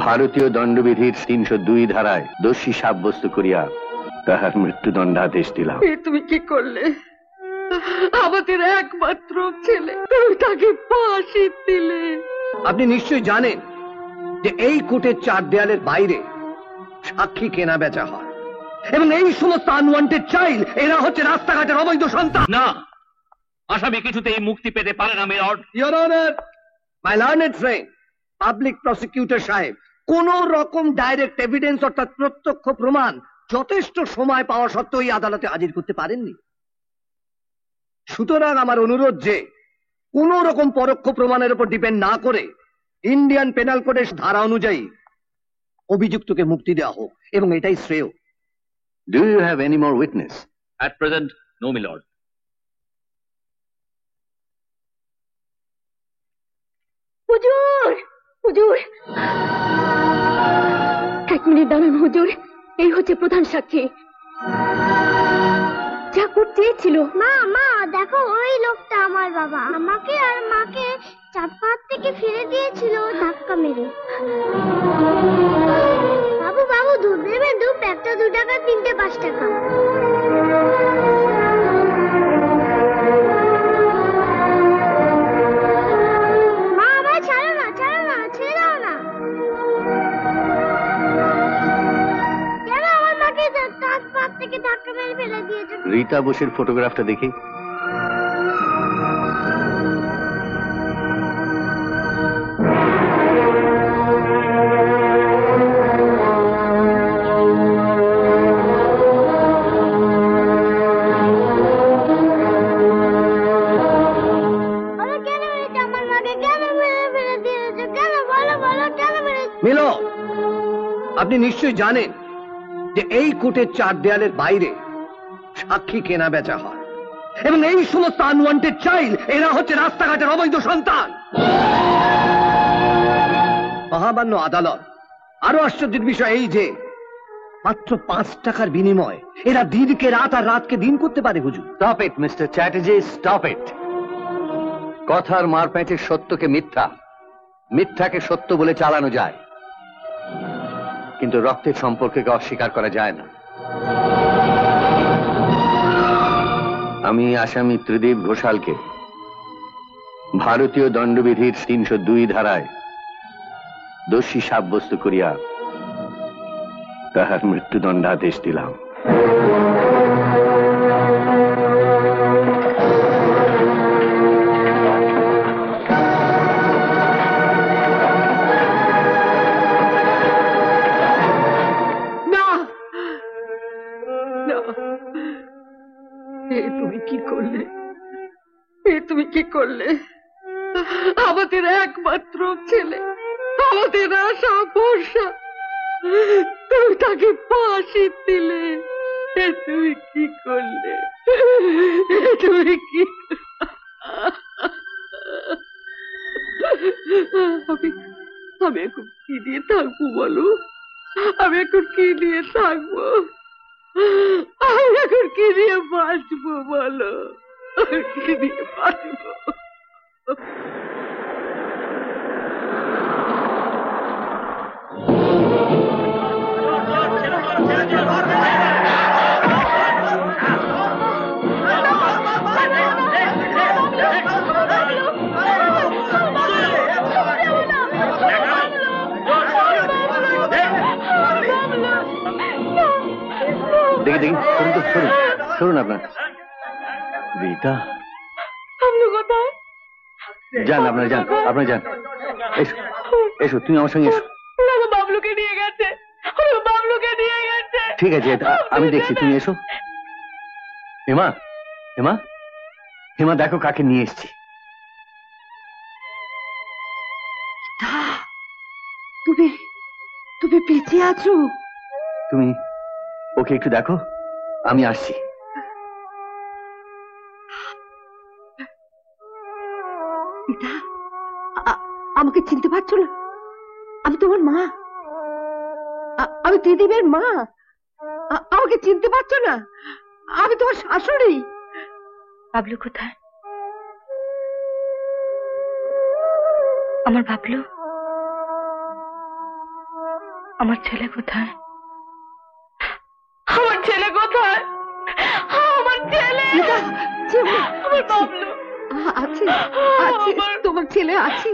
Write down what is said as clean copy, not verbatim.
ভারতীয় দণ্ডবিধির 302 ধারায় দোষী সাব্যস্ত করিয়া তাহার মৃত্যুদণ্ডাদেশ দিলাম। তুমি কি করলে? আমাদের একমাত্র ছেলে, তুমি তাকে ফাঁসি দিলে। আপনি নিশ্চয়ই জানেন যে এই কোর্টের 4 দেয়ালের বাইরে সাক্ষী কেনা বেচা হয়, এবং এই সমস্ত আনওয়ান্টেড চাইল্ড এরা হচ্ছে রাস্তাঘাটের অবৈধ সন্তান। না, আসামি কিছুতেই মুক্তি পেতে পারে না mayor. Your honour, my learned friend public prosecutor সাহেব কোন রকম ডাইরেক্ট এভিডেন্স অর্থাৎ প্রত্যক্ষ প্রমাণ যথেষ্ট সময় পাওয়া সত্ত্বেও এই আদালতে হাজির করতে পারেননি। সুতরাং আমার অনুরোধ যে কোন রকম পরোক্ষ প্রমাণের উপর ডিপেন্ড না করে ইন্ডিয়ান পেনাল কোডের ধারা অনুযায়ী অভিযুক্তকে মুক্তি দেওয়া হোক, এবং এটাই শ্রেয়। Do you have any more witness? At present, no, my lord. হুজুর, হুজুর, 1 মিনিট দাঁড়ান হুজুর। এই হচ্ছে প্রধান সাক্ষী, যা করতে ছিল। মা মা দেখো, ওই লোকটা আমার বাবা। আমাকে আর মাকে চাঁদপাহাড় থেকে ফিরে দিয়েছিল ধাক্কা মেরে। বাবু বাবু দুধ দেবেন? দুধ একটা 2 টাকা, 3টে 5 টাকা। মা আমার ছাড়ো না, ছাড়ো না, ছেড়ে দাও না। কেন আমার মাকে চাঁদপাহাড় থেকে ধাক্কা মেরে ফেলে দিয়েছো? রীতা বোসের ফটোগ্রাফটা দেখি। মিলো, আপনি নিশ্চয়ই জানেন যে এই কোর্টের 4 দেয়ালের বাইরে সাক্ষী কেনা বেচা হয়, এবং এই সমস্ত আনওয়ান্টেড চাইল্ড এরা হচ্ছে রাস্তাঘাটের অবৈধ সন্তান। মহামান্য আদালত, আরো আশ্চর্যের বিষয় এই যে মাত্র 5 টাকার বিনিময়ে এরা দিনকে রাত আর রাতকে দিন করতে পারে। হুজুর, stop it mister Chatterjee, stop it. কথার মারপ্যাঁচে সত্যকে মিথ্যা, মিথ্যাকে সত্য বলে চালানো যায়, কিন্তু রক্তের সম্পর্ককে অস্বীকার করা যায় না। আমি আসামি ত্রিদীপ ঘোষালকে ভারতীয় দণ্ডবিধির 302 ধারায় দোষী সাব্যস্ত করিয়া তাহার মৃত্যুদণ্ডাদেশ দিলাম। তুমি কি করলে? তুমি কি করলে? আমাদের একমাত্র ছেলে, আমাদের আশা ভরসা, তুমি তাকে ফাঁসি দিলে। তুমি কি করলে? তুমি কি? আমি এখন কি দিয়ে থাকবো বলো? আমি এখন কি দিয়ে থাকবো? আমি এখন কি দিয়ে বাঁচবো বলো? কি দিয়ে বাঁচবো? দেখি দেখি, শুনুন আপনার। রীতা, যান, আপনার যান, আপনার যান। এসো এসো, তুমি আমার সঙ্গে এসো। বাবলুকে নিয়ে গেছে, বাবলুকে নিয়ে গেছে। ঠিক আছে, আমি দেখছি, তুমি এসো। হেমা, হেমা, হেমা, দেখো কাকে নিয়ে এসছি। তুমি তুমি বেঁচে আছো? তুমি ওকে একটু দেখো, আমি আসছি। আমাকে চিনতে পারছো না? আমি তোমার মা, আমি ত্রিদীপের মা। আমাকে চিনতে পারছো না? আমি তোমার শাশুড়ি। বাবলু কোথায়? আমার বাবলু? আমার ছেলে কোথায়? আমার ছেলে কোথায়? আমার ছেলে, আমার বাবলু আছে, তোমার ছেলে আছে।